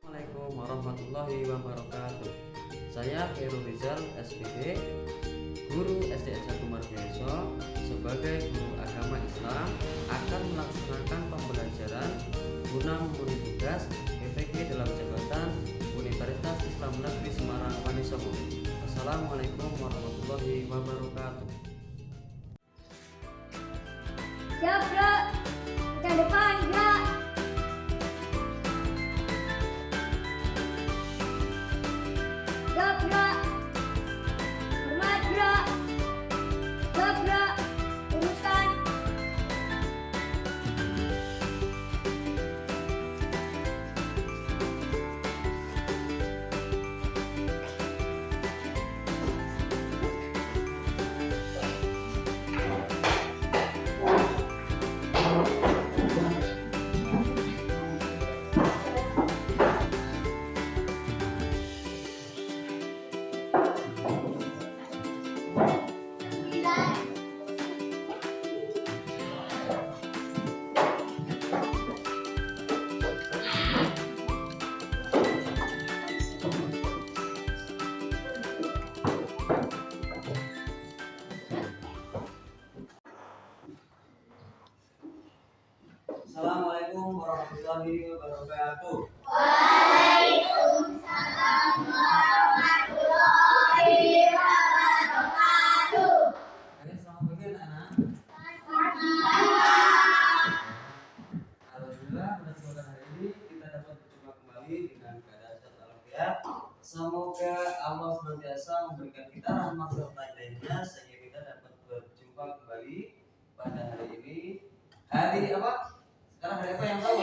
Assalamualaikum warahmatullahi wabarakatuh. Saya Khairul Rizal SPD, guru SDN 1 Margaioso, sebagai guru agama Islam akan melaksanakan pembelajaran guna memenuhi tugas PPG dalam jabatan Universitas Islam Negeri Semarang Wanisongo. Assalamualaikum warahmatullahi wabarakatuh. Siap, Bro. Ke depan, Bro. Siap, Bro. Hormat, Bro. Siap, Bro. Luruskan. Assalamualaikum warahmatullahi wabarakatuh. Waalaikumsalam warahmatullahi wabarakatuh. Kalian selamat pagi anak-anak. Alhamdulillah pada kesempatan hari ini kita dapat berjumpa kembali dengan keadaan sehat walafiat. Semoga Allah senantiasa memberikan kita rahmat serta hidayahnya sehingga kita dapat berjumpa kembali pada hari ini. Hari apa? Sekarang hari apa yang tahu?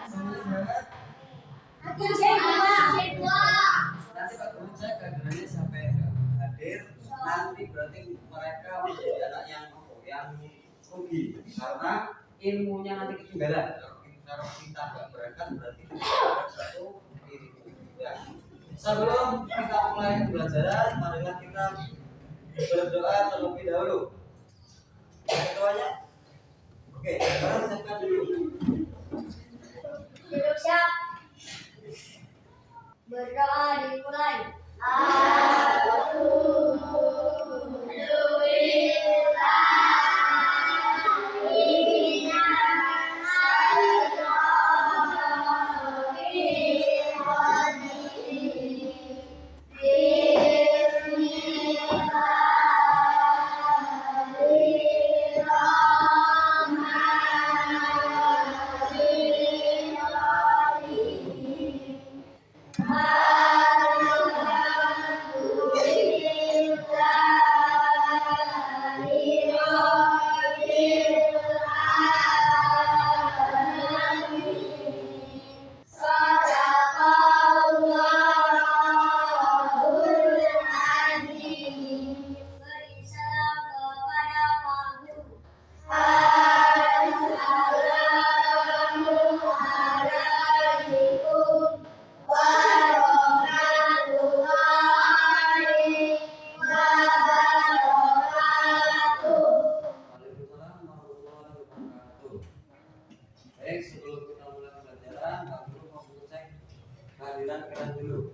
Semuanya semangat. Nanti Pak Guru cek kehadirannya sampai hadir. Nanti berarti mereka menjadi anak yang rugi karena ilmunya nanti ketinggalan. Kalau kita nggak berangkat berarti kita ada satu diri. Ya. Sebelum kita mulai pembelajaran, marilah kita berdoa terlebih dahulu. Doanya, oke, sekarang siapkan dulu. Duduk siap. Berdoa dimulai. Waalaikumsalam warahmatullahi wabarakatuh. Baik, sebelum kita mulai pembelajaran, Pak Guru mau cek kehadiran kalian dulu.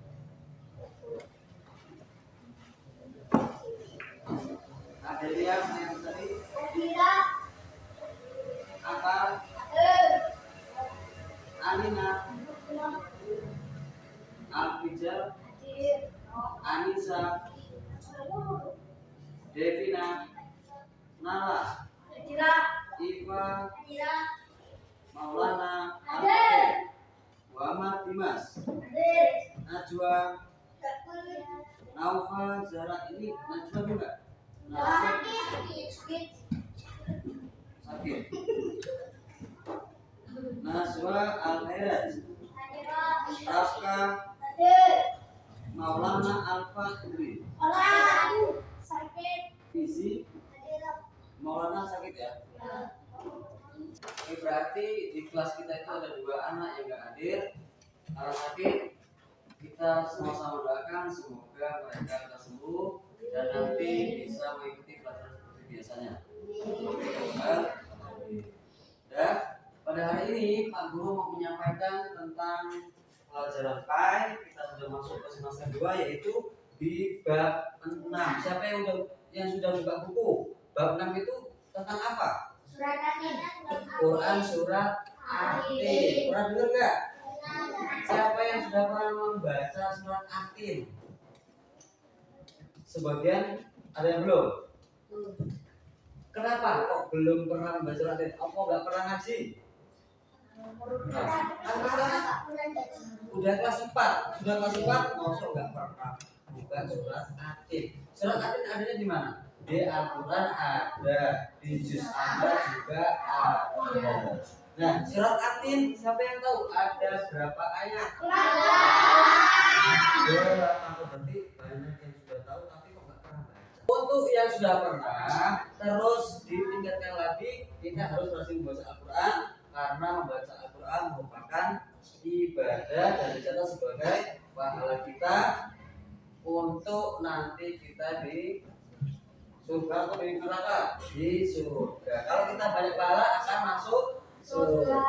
Ada yang tadi apa? Alina, Alfijal, Anissa, Devina, Nala, Iva, Maulana, Alfred, Muhammad Dimas, Najwa, Naufa, Zara. Ini Najwa juga? Najwa sakit. Najwa Al-Khairaj, Rafka, Maulana Alfa Kudri, Fizi, Maulana sakit ya? Oke, berarti di kelas kita itu ada 2 anak yang nggak hadir karena sakit. Kita sama-sama doakan semoga mereka cepat sembuh dan nanti bisa mengikuti pelajaran seperti biasanya. Oke, udah? Pada hari ini Pak Guru mau menyampaikan tentang pelajaran PAI. Kita sudah masuk ke semester 2 yaitu di bab 6. Siapa yang sudah buka buku? Bab 6 itu tentang apa? Surat Atin. Quran surat Atin. Pernah dengar nggak? Siapa yang sudah pernah membaca surat Atin? Sebagian ada yang belum. Kenapa kok belum pernah membaca surat Atin? Apa nggak pernah ngaji? Udah kelas 4, masuk nggak pernah buka surat Atin. Surat Atin adanya di mana? Di Al-Quran ada, di juz ada juga ada. Nah, surat Atin siapa yang tahu ada berapa ayat? Berarti banyak yang sudah tahu tapi kok nggak pernah baca. Untuk yang sudah pernah, terus ditingkatkan lagi, kita harus rajin membaca Al-Quran karena membaca Al-Quran merupakan ibadah dan dicatat sebagai pahala kita untuk nanti kita di surga atau di neraka? Di surga. Kalau kita banyak pahala akan masuk surga.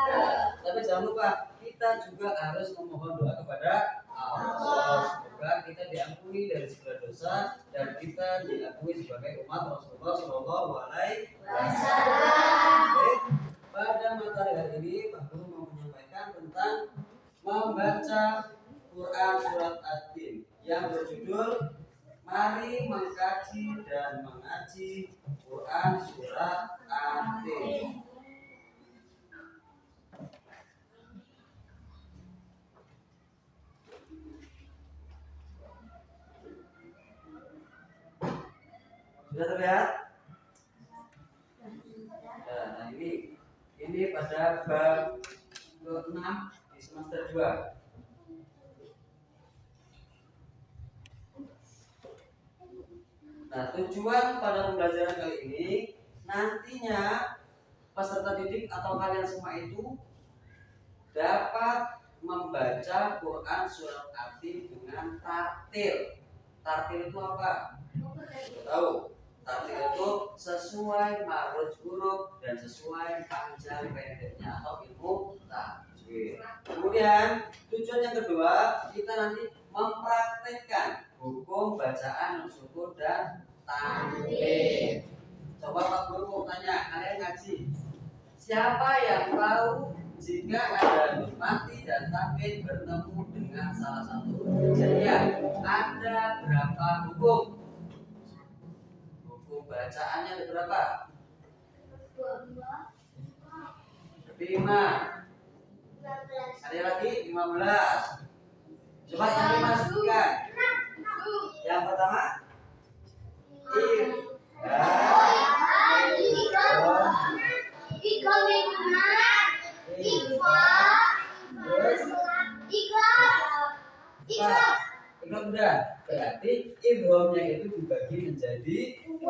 Tapi jangan lupa kita juga harus memohon doa kepada Allah. Semoga kita diampuni dari segala dosa dan kita diakui sebagai umat Rasulullah Shallallahu Alaihi Wasallam. Pada materi hari ini Pak Guru mau menyampaikan tentang membaca Quran surat Atin yang berjudul Mari Mengkaji dan Mengaji Quran surat Atin. Sudah terlihat? Nah, ini pada bab ke-6 di semester 2. Nah, tujuan pada pembelajaran kali ini nantinya peserta didik atau kalian semua itu dapat membaca Quran surat Atin dengan tartil. Tartil itu apa? Tahu? Tartil itu sesuai maroj huruf dan sesuai panjang pendeknya atau ilmu tajwid. Kemudian tujuan yang kedua kita nanti mempraktekkan hukum bacaan sukun dan tanwin. Coba Pak Guru mau tanya, kalian ngaji. Siapa yang tahu jika ada nun mati dan tanwin bertemu dengan salah satu kejadian ada berapa hukum? Hukum bacaannya ada berapa? 5. Ada lagi 15. Coba yang dimasukkan. Yang pertama Ikhlas udah. Berarti idghamnya itu dibagi menjadi 2.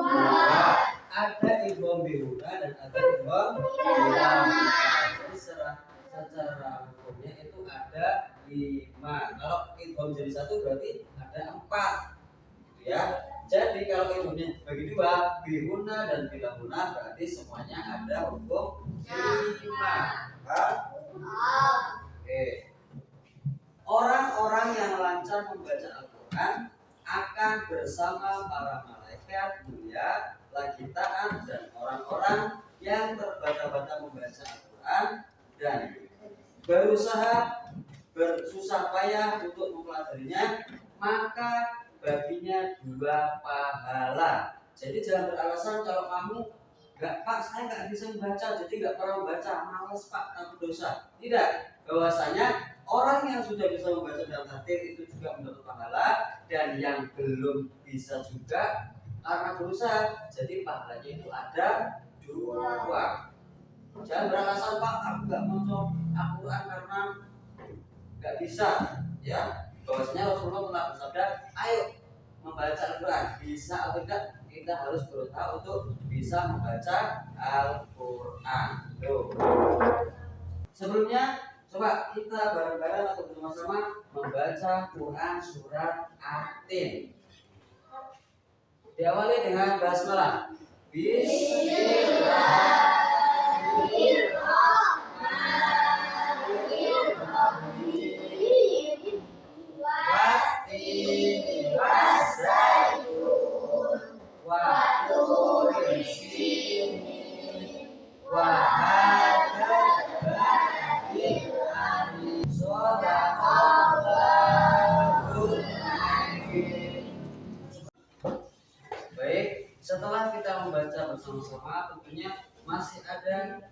Ada idgham bihuna dan ada idgham bilama. Jadi secara hukumnya itu ada 5. Kalau idgham jadi 1 berarti ada 4. Ya. Jadi kalau idghamnya bagi 2, bihuna dan bilama berarti semuanya ada hukum 5. Oke. Orang-orang yang lancar membaca Al-Quran akan bersama para malaikat mulia, lagi taat, dan orang-orang yang terbata-bata membaca Al-Quran dan berusaha bersusah payah untuk mempelajarinya, maka baginya 2 pahala. Jadi jangan beralasan kalau kamu Pak, saya nggak bisa membaca, jadi nggak pernah membaca, malas Pak, takut dosa. Tidak, bahwasanya orang yang sudah bisa membaca dalam tartil itu juga mendapat pahala, dan yang belum bisa juga karena berusaha, jadi pahalanya itu ada 2. Jangan beralasan Pak, aku nggak mau Al-Quran karena nggak bisa. Ya, bahwasanya Rasulullah telah bersabda, ayo membaca Al-Quran, bisa atau tidak? Kita harus berusaha untuk bisa membaca Al-Quran. Sebelumnya, coba kita bareng-bareng atau bersama-sama membaca Quran surat Atin. Diawali dengan basmalah. Bismillahirrahmanirrahim. bersama-sama, tentunya masih ada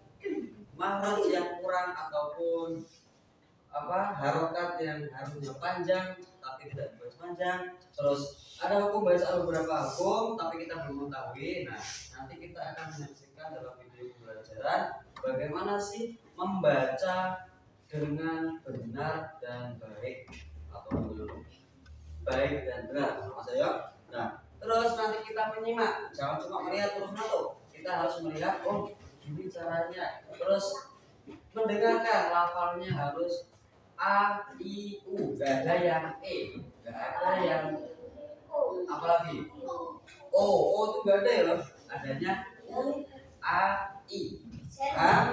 makhraj yang kurang ataupun harokat yang harusnya panjang tapi tidak dibaca panjang. Terus ada hukum bacaan beberapa hukum tapi kita belum mengetahui. Nah, nanti kita akan menyaksikan dalam video pembelajaran bagaimana sih membaca dengan benar dan baik atau baik dan benar, sama saya. Nah, terus nanti kita menyimak, jangan cuma melihat terus masuk. Kita harus melihat, oh ini caranya. Terus mendengarkan, lafalnya harus A, I, U, gak ada yang E, gak ada yang apalagi O itu gak ada ya, adanya A, I, A.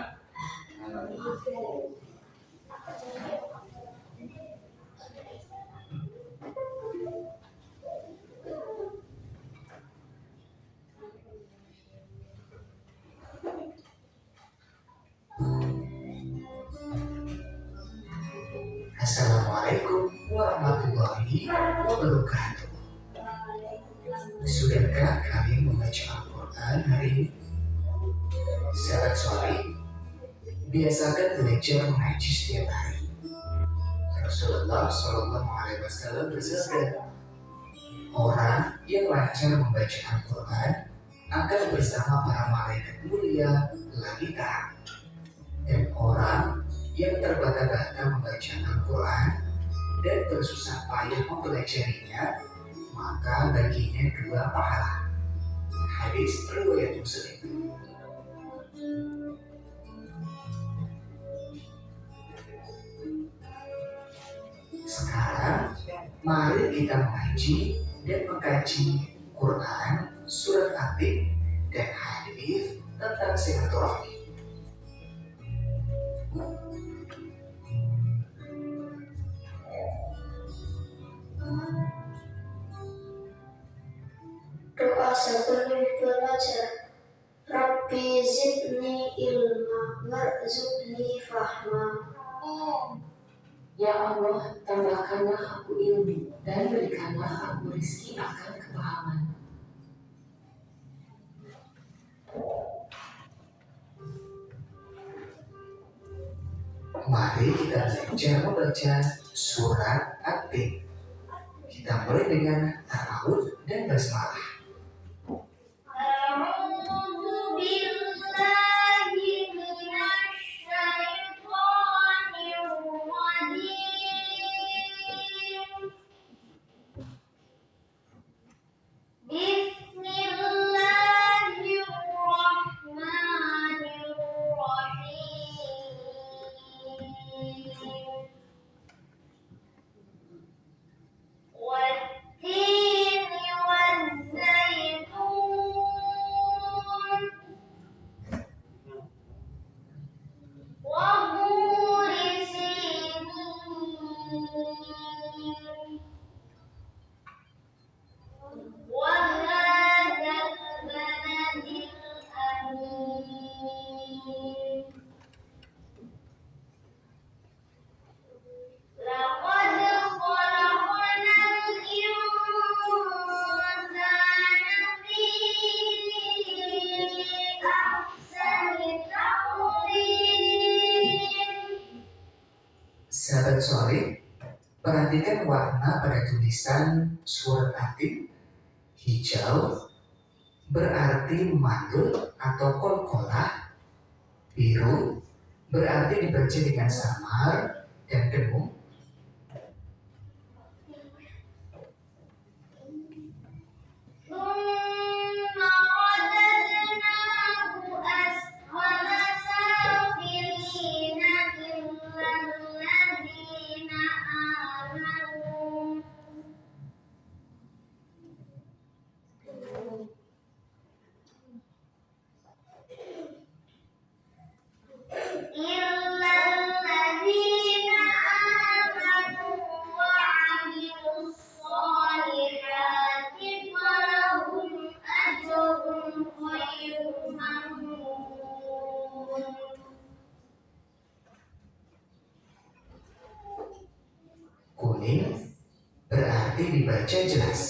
Assalamualaikum warahmatullahi wabarakatuh. Sudahkah kalian membaca Al-Quran hari ini? Sahabat soleh, biasakan belajar mengaji setiap hari. Rasulullah Shallallahu Alaihi Wasallam bersabda, orang yang lancar membaca Al-Quran akan bersama para malaikat mulia lagi taat. Dan orang yang terbata-bata membaca Al-Quran dan bersusah payah mempelajarinya, maka baginya 2 pahala. Hadis riwayat Muslim. Sekarang mari kita mengaji dan mengkaji Quran, surat At-Tin, dan hadis tentang silaturahmi. Doa sebelum belajar. Rabbi zidni ilma warzuqni fahma. Ya Allah, tambahkanlah aku ilmu dan berikanlah aku rezeki akan kepahaman. Mari kita belajar membaca surat At-Tin. Kita mulai dengan ta'awudz dan basmalah. A'udzu billahi minasy syaithanir rajim. Bismillahirrahmanirrahim. والتين والزيتون وطور سينين وهذا البلد الأمين لقد خلقنا الإنسان في أحسن تقويم. Sahabat soleh, perhatikan warna pada tulisan surat At-Tin. Hijau berarti mandul atau kolkolah. Biru berarti dibaca dengan samar dan dengung. ثم رددناه أسفل سافلين إلا الذين آمنوا إلا الذين آمنوا وعملوا الصالحات فلهم أجر غير ممنون. Kuning berarti dibaca jelas.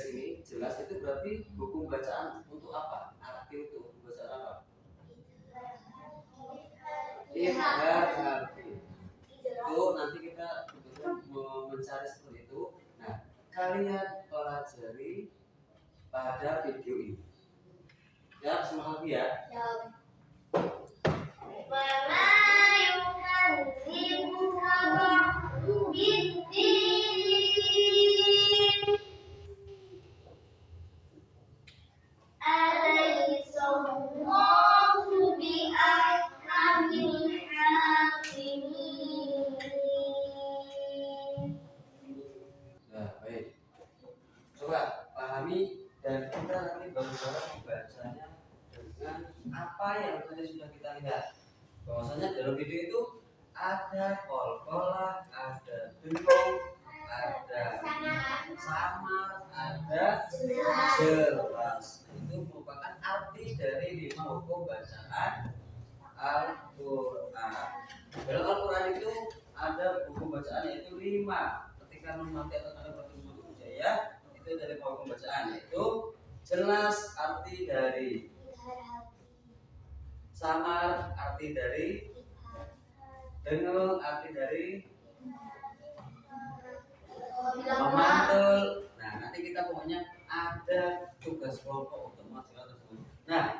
garis ini jelas itu berarti buku bacaan untuk apa? Arti untuk buku bacaan apa? Idhar harfi. Itu nanti kita mencari seperti itu. Nah, kalian pelajari pada video ini. Ya, semangat ya. وما يكذبك بعد بالدين أليس الله بأحكم الحاكمين. Nah, baik. Coba pahami dan kita nanti bareng-bareng membacanya dengan apa yang tadi sudah kita lihat. Bahwasanya dalam video itu ada kol-kolah, ada dengung, ada samar, ada jelas. Itu merupakan arti dari 5 hukum bacaan Al-Quran. Dalam Al-Quran itu ada hukum bacaan yaitu 5. Ketika nun mati atau tanda bertutur jaya itu dari hukum bacaan yaitu jelas arti dari, samar arti dari, dengung arti dari, memantul. Nah, nanti kita pokoknya ada tugas kelompok untuk masalah tersebut. Nah,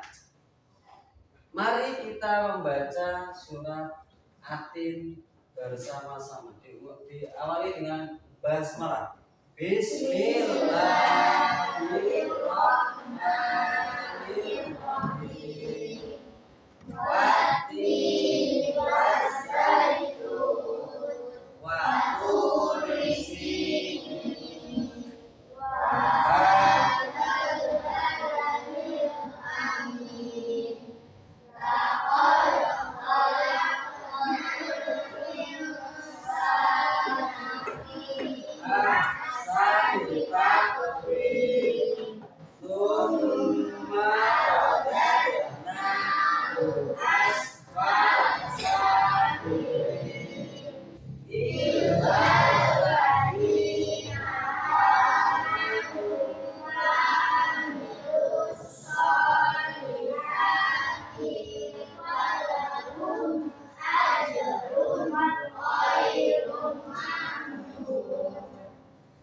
mari kita membaca surat Atin bersama-sama. Diawali dengan basmalah. Bismillahirrahmanirrahim. Wati waszaitun wa turi sinin wa hadzal baladil amin. Laqad khalaqnal insana fi ahsani taqwim. Tsumma radadnahu asfala safilin. Illa alladziina amanu wa amilus solihati falahum ajrun ghairu mamnun.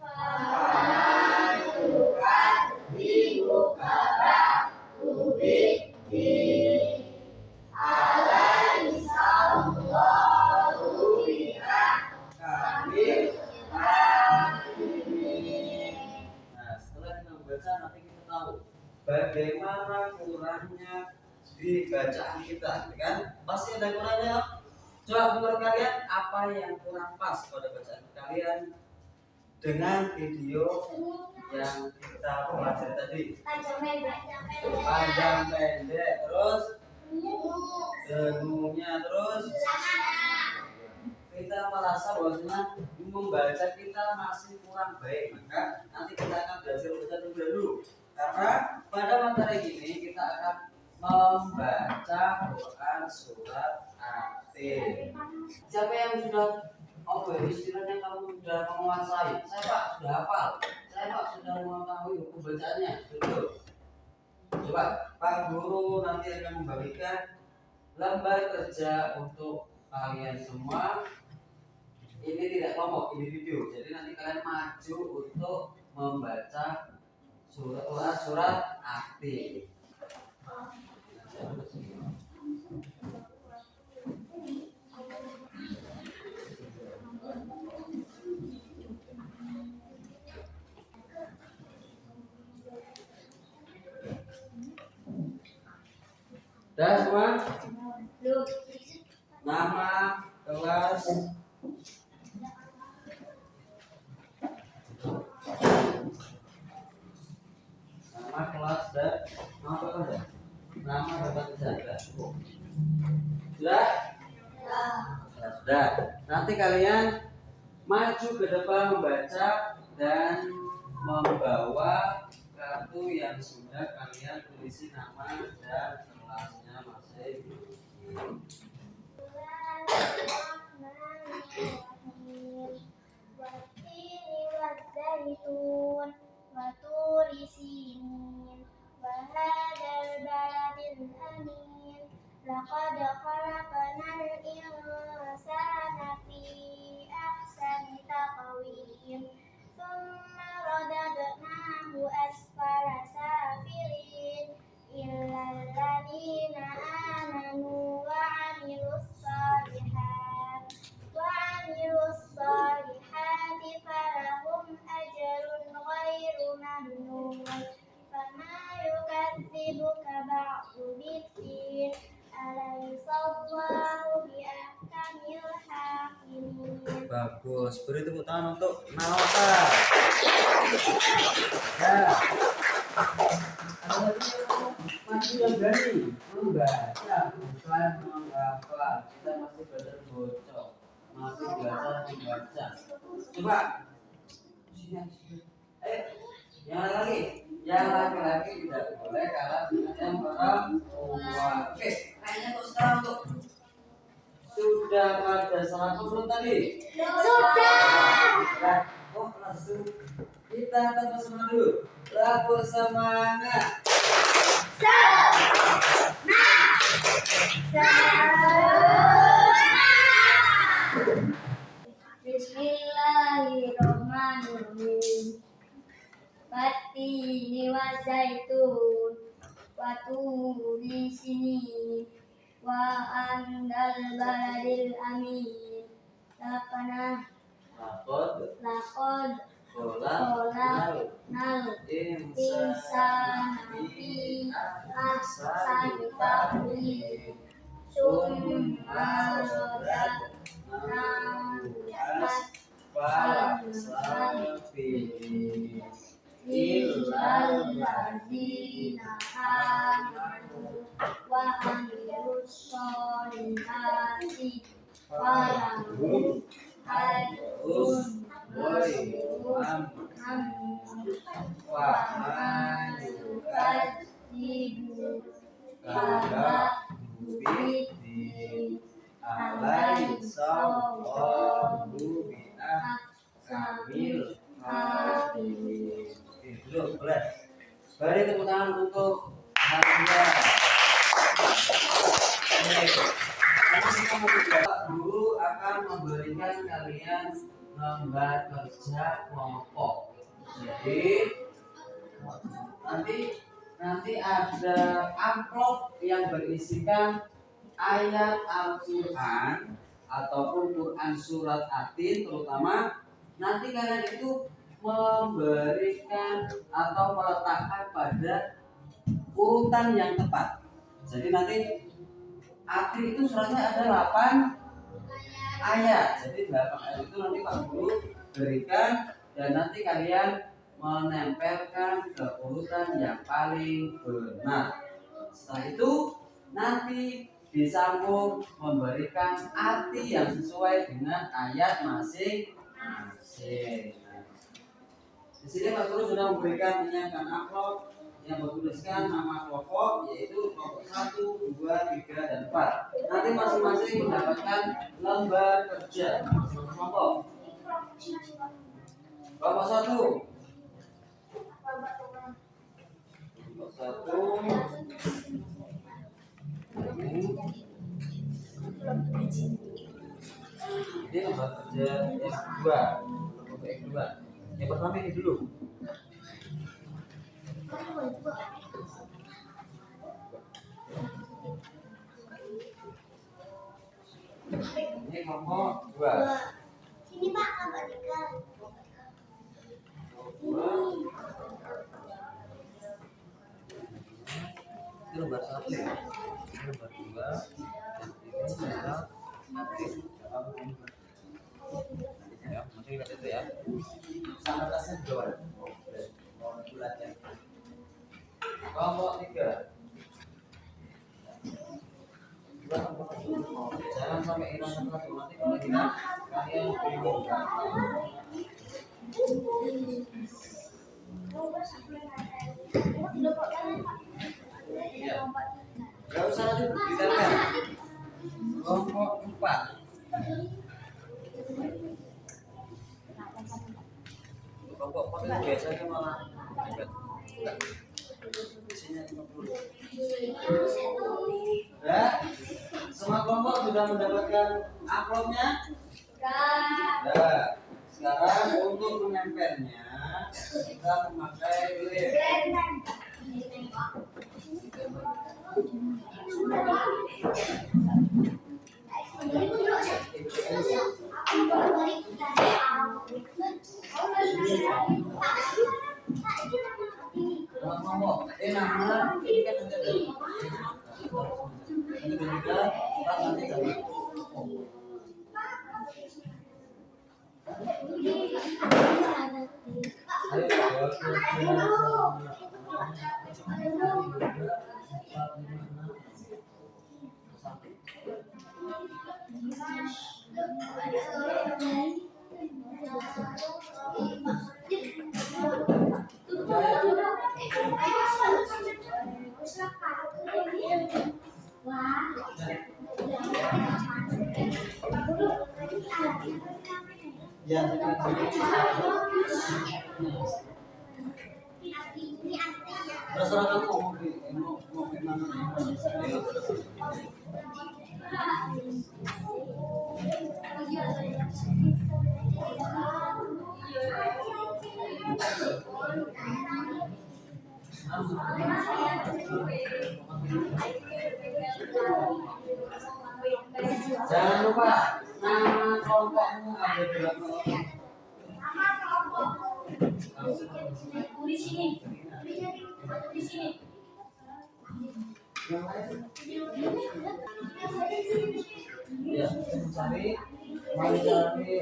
Faman yukadzibuka ba'du biddin alaysa Allahu biahkamil hakimin. Nah, setelah kita membaca nanti kita tahu bagaimana kurangnya di bacaan kita, kan? Pasti ada kurangnya. Coba menurut kalian apa yang kurang pas pada bacaan kalian dengan video yang kita pelajari tadi? Panjang pendek, terus dengungnya, terus kita merasa bahwasanya membaca kita masih kurang baik, maka nanti kita akan belajar baca terlebih dahulu. Karena pada materi ini kita akan membaca Quran surat Atin. Siapa yang sudah istilahnya kamu sudah menguasai? Saya Pak sudah hafal. Saya Pak sudah mengetahui hukum bacaannya. Betul. Coba Pak Guru nanti akan membagikan lembar kerja untuk kalian semua. Ini tidak kelompok, individu. Jadi nanti kalian maju untuk membaca surat Atin. Dah semua? Nama, kelas, nama kelas dan nama kelas ya? Nama dapat dijaga. Sudah? Ya, sudah. Nanti kalian maju ke depan membaca dan membawa kartu yang sudah kalian tulisi nama dan kelasnya masing-masing. والتين والزيتون وطور سينين وهذا البلد الأمين لقد خلقنا الإنسان في أحسن تقويم ثم رددناه أسفل سافلين إلا الذين آمنوا وعملوا الصالحات فلهم أجر غير ممنون فما يكذبك بعد بالدين أليس الله بأحكم الحاكمين. Bagus, beri tepuk tangan untuk Naota. Ya. Ada lagi masih yang berani membaca bukan menghafal. Kita masih belajar bocor, masih belajar membaca. Coba sini. Yang lagi, yang laki-laki tidak boleh kalah dengan yang perempuan. Oke, kayaknya untuk sekarang tuh sudah pada salat belum tadi? Sudah. Nah, langsung kita tanpa semangat dulu. Lagu semangat. Bismillahirrahmanirrahim. Wattini wa zaitun wa turi sinin wa andal baladil amin lakana Lakod lakod kolak nal insan insan fi ahsani taqwim summa radadnahu illal ladzina amanu wa amilus solihati falahum ajrun ghairu mamnun wa man yukadzibuka biddin alaysa Allahu bi'ahkamil hakimin. Duduk, boleh. Beri tepuk tangan untuk Anda. Guru akan memberikan kalian lembar kerja kelompok. Jadi nanti ada amplop yang berisikan ayat Al-Quran ataupun Quran surat Atin, terutama nanti kalian itu memberikan atau meletakkan pada urutan yang tepat. Jadi nanti Atin itu suratnya ada 8 ayat. Jadi 8 ayat itu nanti Pak Guru berikan dan nanti kalian menempelkan ke urutan yang paling benar. Setelah itu nanti disambung memberikan arti yang sesuai dengan ayat masing-masing. Di sini Pak Guru sudah memberikan menyiapkan amplop yang bertuliskan nama kelompok, yaitu kelompok 1, 2, 3, dan 4. Nanti masing-masing mendapatkan lembar kerja kelompok. Kelompok 1. Kelompok 1. Ini lembar kerja X2. Kelompok X2. Yang pertama ini dulu. Ini kelompok 2. Sini Pak, tambah 3. Ini lembar 1. Ini lembar 2. Dan ini adalah aktif. Ya, masih ingat itu ya. Sama tasnya di bawah. Mau bulatnya. Kelompok 3. Jangan sampai hilang satu, nanti kalau hilang kalian bingung. Ya. Gak usah nanti detailkan. Kelompok 4. Kelompok 4 itu biasanya malah Isinya 50. Ya, semua kelompok sudah mendapatkan amplopnya. Ya, sekarang untuk menempelnya kita memakai lem. Semua kelompok, namanya ini kan ada dari ini juga nanti dari ya, terserah kamu mau gimana. Jangan lupa nama kelompokmu ada berapa orang? Yang lain? Ya, cari, mari cari.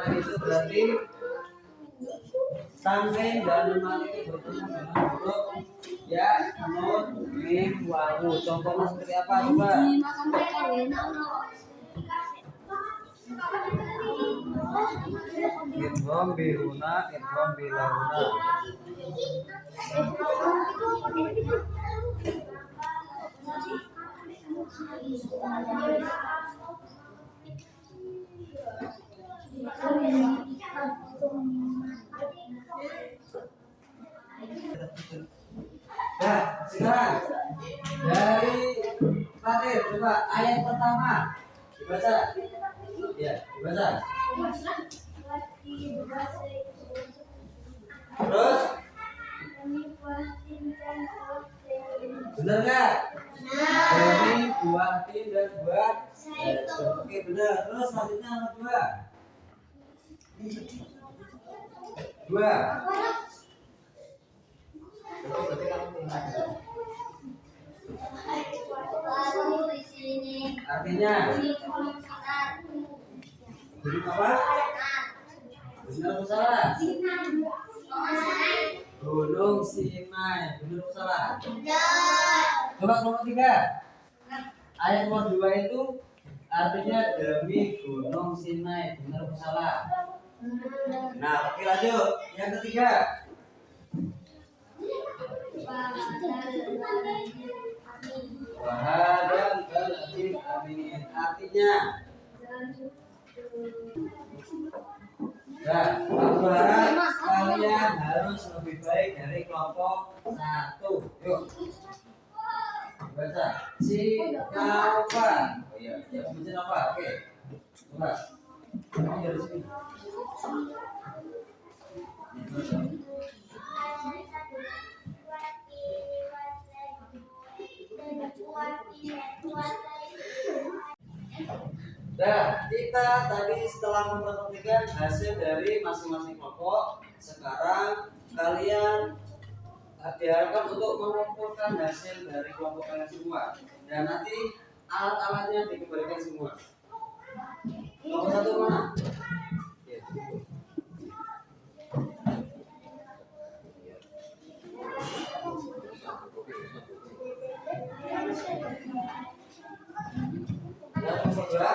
Itu berarti tamrin dan nun itu bertemu dengan huruf ya, nun, mim, wawu. Contohnya seperti apa coba? Idgham bihuna, idgham bilahuna. Nah, sekarang dari Fatir, coba ayat pertama dibaca. Ya, dibaca. Terus, benar nggak? Dari buah tim dan buah. Oke, benar. Terus selanjutnya nomor dua. Dua. Artinya huruf apa? Benar atau salah? Gunung Sinai. Benar atau salah? Coba nomor 3. Ayat nomor 2 itu artinya demi Gunung Sinai. Benar atau salah? Nah, oke lanjut. Yang ketiga. Wahadal baladil amin. Artinya nah, aku harap kalian harus lebih baik dari kelompok 1. Yuk baca si Nova. Oh iya, ya baca Nova. Oke, coba kamu dari sini. Nah, kita tadi setelah memperhatikan hasil dari masing-masing kelompok, sekarang kalian diharapkan untuk mengumpulkan hasil dari kelompok kalian semua. Dan nanti alat-alatnya dikembalikan semua. Kelompok satu mana? Ya. Dan kelompok dua.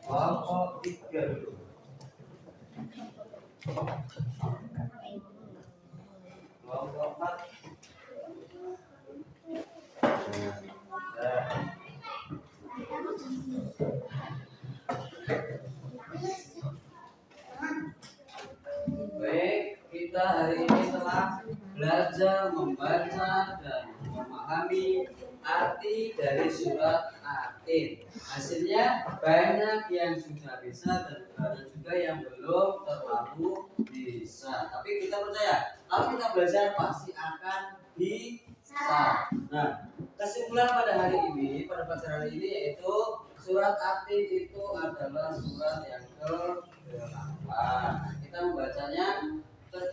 Kelompok tiga dulu. Kelompok empat. Baik, kita hari ini telah belajar membaca dan memahami arti dari surat Atin. Hasilnya banyak yang sudah bisa dan banyak juga yang belum terlalu bisa. Tapi kita percaya kalau kita belajar pasti akan bisa. Nah, kesimpulan pada hari ini, pada pelajaran hari ini yaitu surat Atin itu adalah surat yang ke-8. Kita membacanya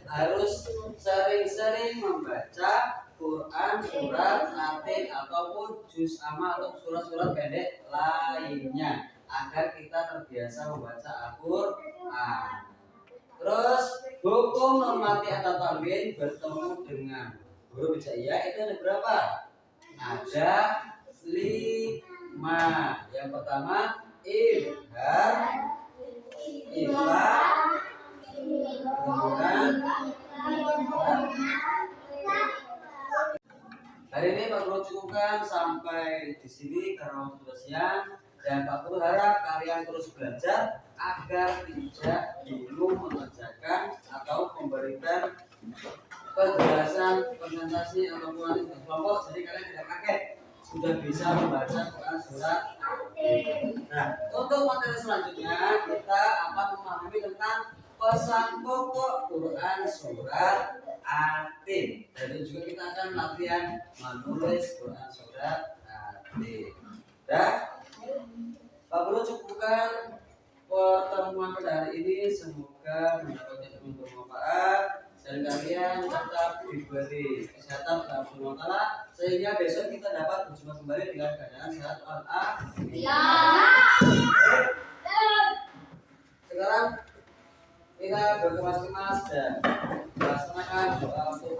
harus sering-sering membaca Quran surat Atin ataupun juz amma atau surat-surat pendek lainnya agar kita terbiasa membaca Al-Quran. Terus hukum normati atau tanwin bertemu dengan huruf hijaiyah itu ada berapa? Ada 5. Yang pertama ibhar, ikhfa, kemudian hari ini Pak Guru cukupkan sampai di sini karena waktu sudah siang dan Pak Guru harap kalian terus belajar agar tidak bingung mengerjakan atau memberikan penjelasan presentasi atau nulis di kelompok jadi kalian tidak kaget sudah bisa membaca Quran surat. Nah, untuk materi selanjutnya kita akan memahami tentang pesan pokok Quran surat Atin. Dan juga kita akan latihan menulis Quran surat Atin. Dan Pak Guru cukupkan pertemuan pada hari ini, semoga mendapatkan ilmu bermanfaat dan kalian tetap diberi kesehatan dalam semua kala sehingga besok kita dapat berjumpa kembali dengan keadaan sehat walafiat. Sekarang kita berkemas-kemas dan melaksanakan doa untuk